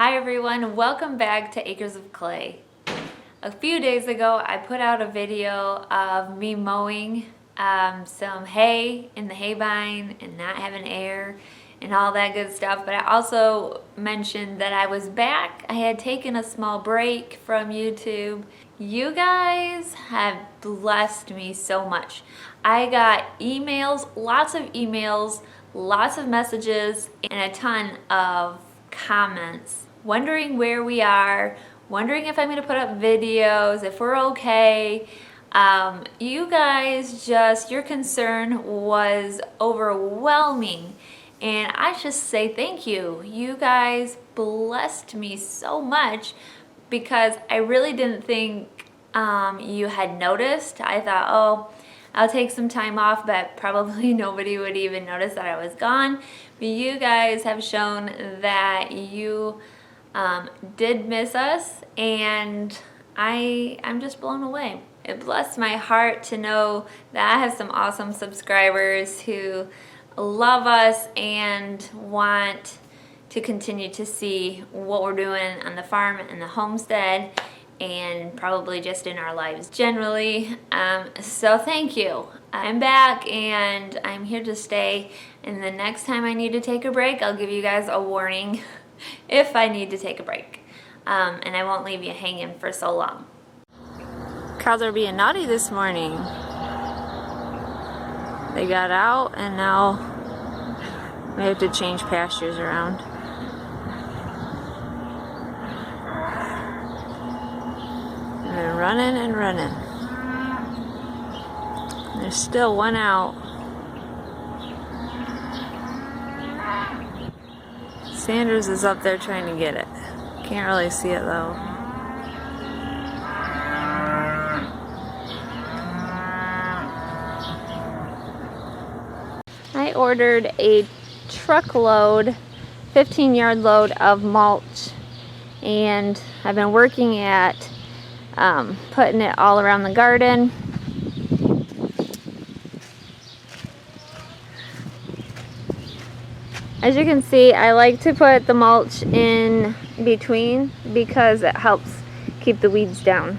Hi everyone, welcome back to Acres of Clay. A few days ago I put out a video of me mowing some hay in the haybine and not having air and all that good stuff, but I also mentioned that I was back. I had taken a small break from YouTube. You guys have blessed me so much. I got emails, lots of messages, and a ton of comments wondering where we are, wondering if I'm going to put up videos, if we're okay. You guys your concern was overwhelming, and I just say thank you. You guys blessed me so much because I really didn't think you had noticed. I thought, oh, I'll take some time off, but probably nobody would even notice that I was gone. But you guys have shown that you did miss us, and I'm just blown away. It blessed my heart to know that I have some awesome subscribers who love us and want to continue to see what we're doing on the farm and the homestead, and probably just in our lives generally. So thank you. I'm back and I'm here to stay, and the next time I need to take a break, I'll give you guys a warning if I need to take a break. And I won't leave you hanging for so long. Cows are being naughty this morning. They got out and now we have to change pastures around. And they're running and running. There's still one out. Sanders is up there trying to get it. Can't really see it though. I ordered a truckload, 15-yard load of mulch, and I've been working at putting it all around the garden. As you can see, I like to put the mulch in between because it helps keep the weeds down.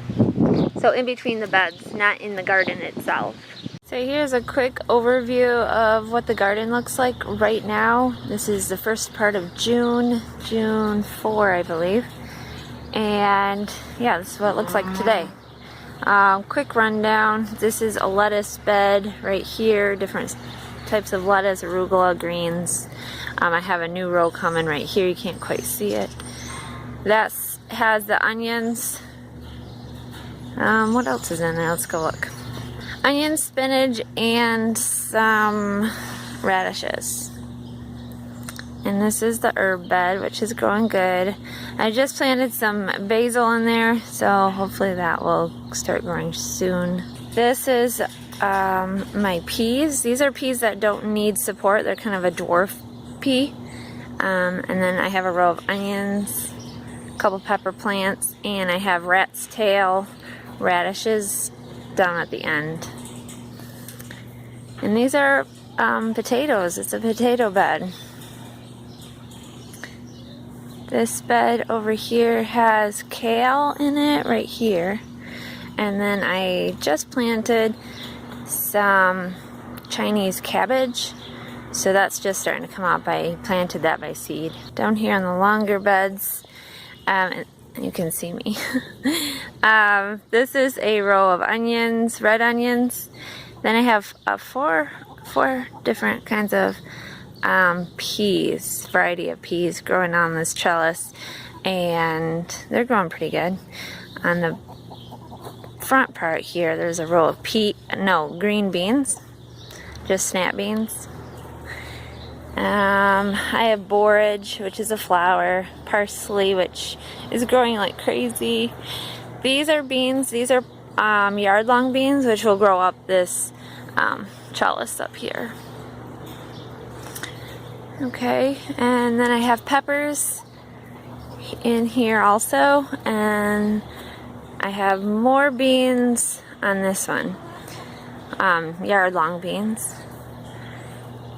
So in between the beds, not in the garden itself. So here's a quick overview of what the garden looks like right now. This is the first part of June 4, I believe. And yeah, this is what it looks like today. Quick rundown. This is a lettuce bed right here, different types of lettuce, arugula, greens. I have a new row coming right here. You can't quite see it. That has the onions. What else is in there? Let's go look. Onions, spinach, and some radishes. And this is the herb bed, which is growing good. I just planted some basil in there, so hopefully that will start growing soon. This is my peas. These are peas that don't need support. They're kind of a dwarf pea. And then I have a row of onions, a couple pepper plants, and I have rat's tail radishes down at the end. And these are potatoes. It's a potato bed. This bed over here has kale in it right here. And then I just planted some Chinese cabbage. So that's just starting to come up. I planted that by seed. Down here on the longer beds, you can see me. This is a row of onions, red onions. Then I have four different kinds of peas, variety of peas growing on this trellis, and they're growing pretty good. On the front part here, there's a row of green beans, just snap beans. I have borage, which is a flower, parsley, which is growing like crazy. These are beans. These are yard-long beans, which will grow up this trellis up here. Okay, and then I have peppers in here also, and I have more beans on this one, yard-long beans.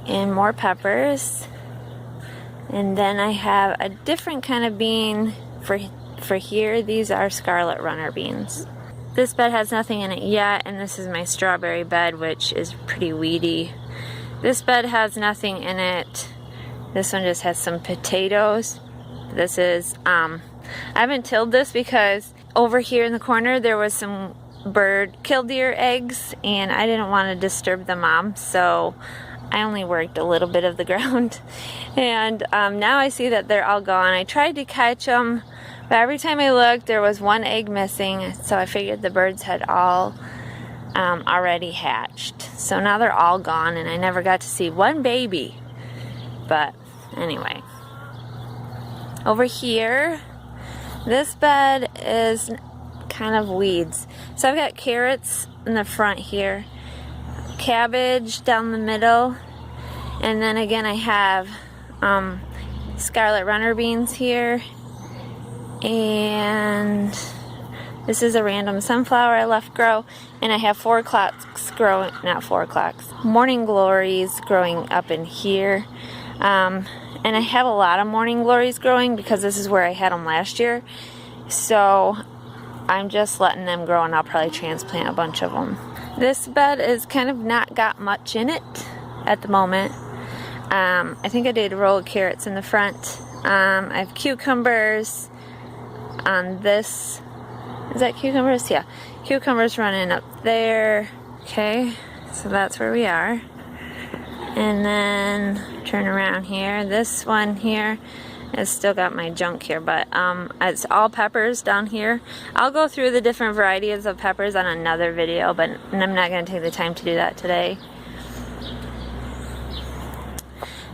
And more peppers. And then I have a different kind of bean for here. These are scarlet runner beans. This bed has nothing in it yet, and this is my strawberry bed, which is pretty weedy. This bed has nothing in it. This one just has some potatoes. This is, I haven't tilled this because over here in the corner there was some killdeer eggs, and I didn't want to disturb the mom, so I only worked a little bit of the ground. And now I see that they're all gone. I tried to catch them, but every time I looked there was one egg missing, so I figured the birds had all already hatched. So now they're all gone, and I never got to see one baby. But anyway, over here, this bed is kind of weeds. So I've got carrots in the front here, cabbage down the middle, and then again I have scarlet runner beans here, and this is a random sunflower I left grow, and I have 4 o'clocks growing, not 4 o'clocks, morning glories growing up in here. And I have a lot of morning glories growing because this is where I had them last year. So I'm just letting them grow, and I'll probably transplant a bunch of them. This bed is kind of not got much in it at the moment. I think I did a row of carrots in the front. I have cucumbers on this. Is that cucumbers? Yeah. Cucumbers running up there. Okay, so that's where we are. And then turn around here. This one here has still got my junk here, but it's all peppers down here. I'll go through the different varieties of peppers on another video, but I'm not going to take the time to do that today.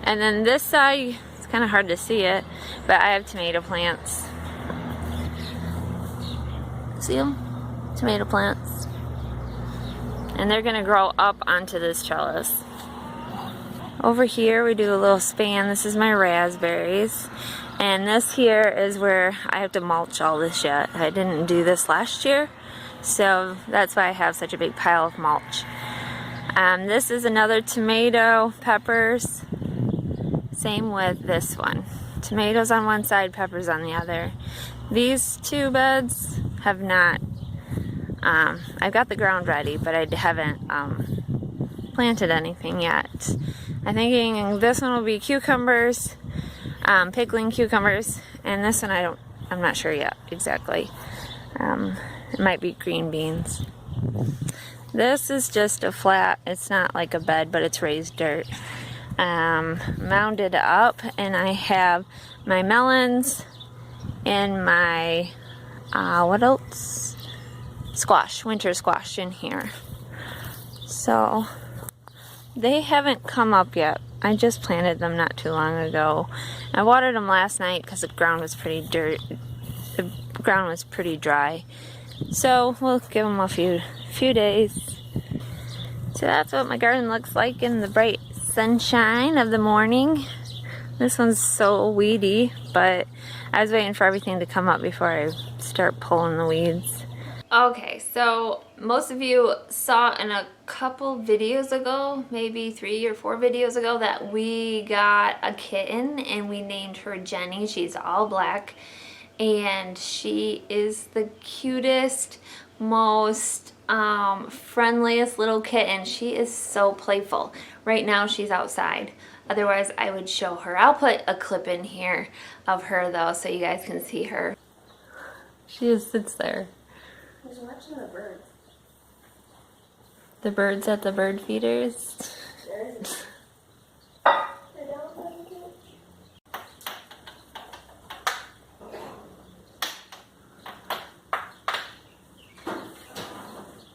And then this side, it's kind of hard to see it, but I have tomato plants. See them? Tomato plants. And they're going to grow up onto this trellis. Over here we do a little span. This is my raspberries, and this here is where I have to mulch all this yet. I didn't do this last year, so that's why I have such a big pile of mulch. This is another tomato, peppers. Same with this one. Tomatoes on one side, peppers on the other. These 2 beds have not, I've got the ground ready, but I haven't planted anything yet. I'm thinking this one will be cucumbers, pickling cucumbers, and this one I'm not sure yet exactly. It might be green beans. This is just a flat, it's not like a bed, but it's raised dirt. Mounded up, and I have my melons and my, what else? Squash, winter squash in here. So they haven't come up yet. I just planted them not too long ago. I watered them last night because the ground was pretty dry. So we'll give them a few days. So that's what my garden looks like in the bright sunshine of the morning. This one's so weedy, but I was waiting for everything to come up before I start pulling the weeds. Okay, so most of you saw in a couple videos ago, maybe 3 or 4 videos ago, that we got a kitten and we named her Jenny. She's all black, and she is the cutest, most friendliest little kitten. She is so playful. Right now she's outside. Otherwise I would show her. I'll put a clip in here of her though so you guys can see her. She just sits there. She's watching the birds. The birds at the bird feeders.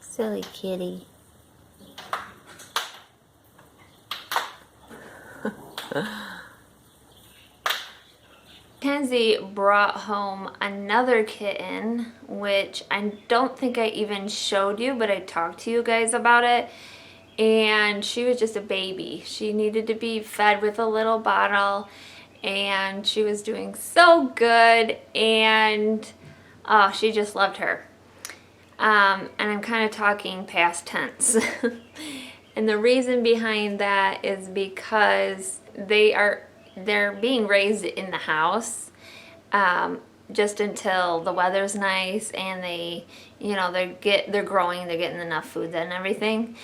Silly kitty. Kenzie brought home another kitten, which I don't think I even showed you, but I talked to you guys about it. And she was just a baby. She needed to be fed with a little bottle, and she was doing so good, and oh, she just loved her. And I'm kind of talking past tense. And the reason behind that is because they are they're being raised in the house, just until the weather's nice and they, they're growing, they're getting enough food and everything.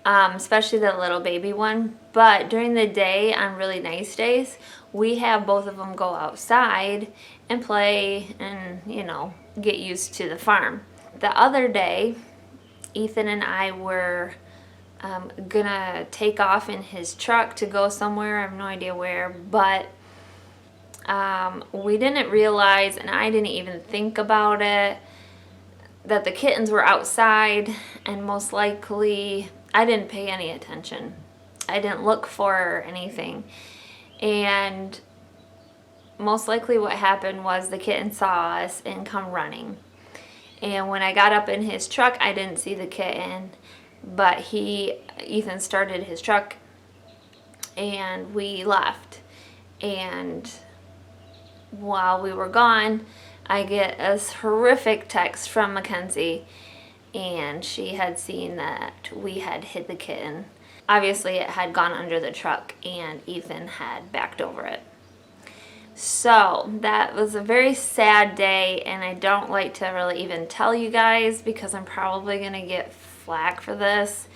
Especially the little baby one. But during the day, on really nice days, we have both of them go outside and play and, get used to the farm. The other day, Ethan and I were gonna take off in his truck to go somewhere. I have no idea where, but we didn't realize, and I didn't even think about it, that the kittens were outside, and most likely I didn't pay any attention. I didn't look for anything. And most likely what happened was the kitten saw us and come running. And when I got up in his truck, I didn't see the kitten, but Ethan started his truck and we left. And while we were gone, I get a horrific text from Mackenzie, and she had seen that we had hid the kitten. Obviously it had gone under the truck and Ethan had backed over it. So that was a very sad day, and I don't like to really even tell you guys because I'm probably gonna get flack for this.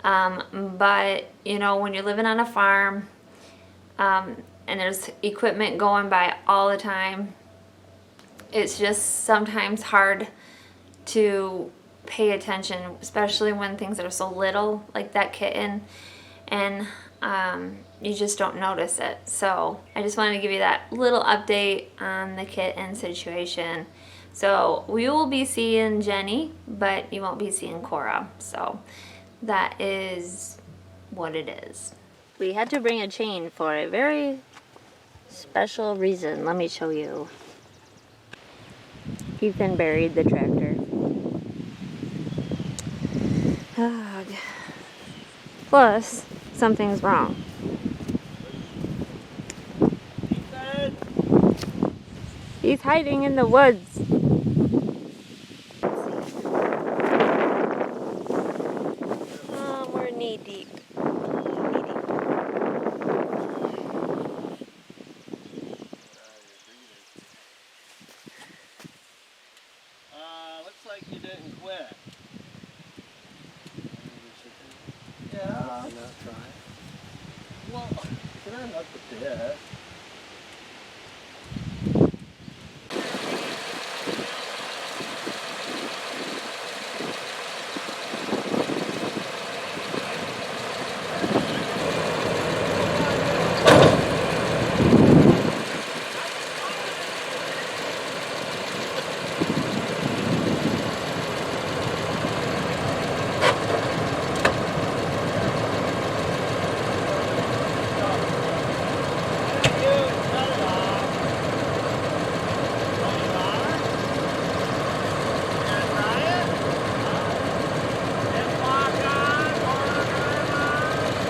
But when you're living on a farm and there's equipment going by all the time, it's just sometimes hard to pay attention, especially when things are so little, like that kitten, and you just don't notice it. So I just wanted to give you that little update on the kitten situation. So we will be seeing Jenny, but you won't be seeing Cora. So that is what it is. We had to bring a chain for a very special reason. Let me show you. Ethan buried the tractor. Plus, something's wrong. He's hiding in the woods. Oh, we're knee deep. Looks like you didn't quit. Yeah. Not try. Well, can I look at this?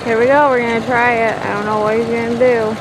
Here we go, we're gonna try it. I don't know what he's gonna do.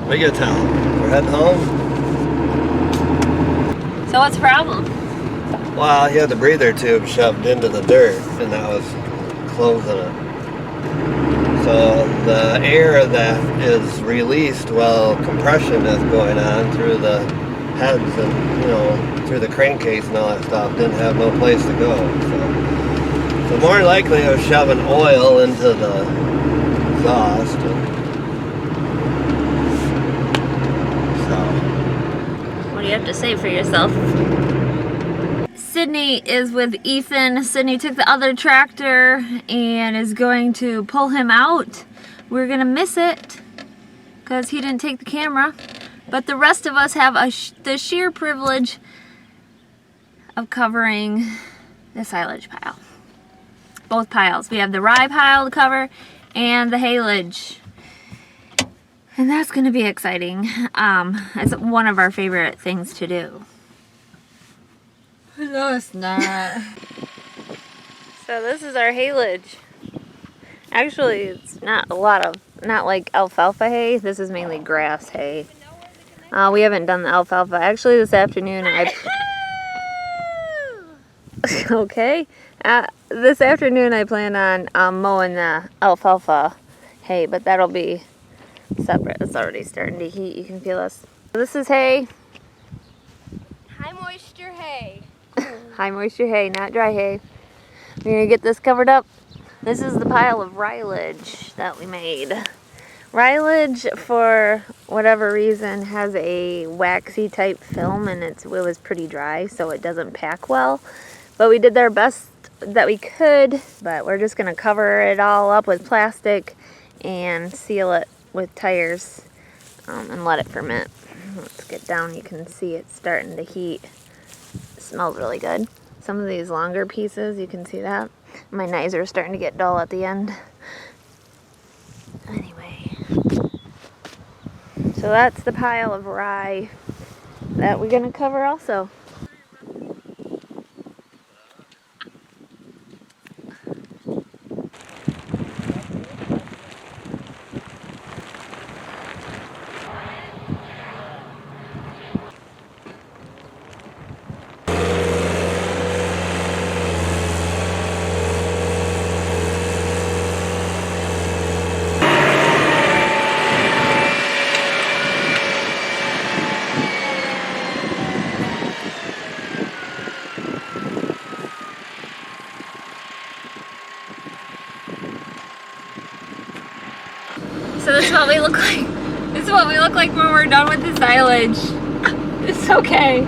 We get town. We're heading home. So what's the problem? Well, he had the breather tube shoved into the dirt, and that was closing it. So the air that is released while compression is going on through the heads and, through the crankcase and all that stuff didn't have no place to go. So more likely I was shoving oil into the exhaust. What do you have to say for yourself? Sydney is with Ethan. Sydney took the other tractor and is going to pull him out. We're gonna miss it because he didn't take the camera. But the rest of us have the sheer privilege of covering the silage pile. Both piles. We have the rye pile to cover and the haylage. And that's gonna be exciting. It's one of our favorite things to do. No, it's not. So this is our haylage. Actually, it's not like alfalfa hay. This is mainly grass hay. We haven't done the alfalfa. Actually, this afternoon okay. This afternoon I plan on mowing the alfalfa hay, but that'll be separate. It's already starting to heat. You can feel this. This is hay. High moisture hay. High moisture hay, not dry hay. We're gonna get this covered up. This is the pile of silage that we made. Silage, for whatever reason, has a waxy type film, and it was pretty dry, so it doesn't pack well. But we did our best that we could, but we're just gonna cover it all up with plastic and seal it with tires and let it ferment. Let's get down. You can see it's starting to heat. It smells really good. Some of these longer pieces, you can see that. My knives are starting to get dull at the end. Anyway, so that's the pile of rye that we're gonna cover also. So this is what we look like. This is what we look like when we're done with the silage. It's okay.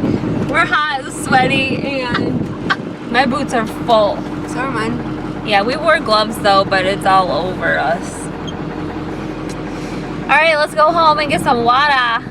We're hot, sweaty, and my boots are full. So are mine. Yeah, we wore gloves though, but it's all over us. All right, let's go home and get some water.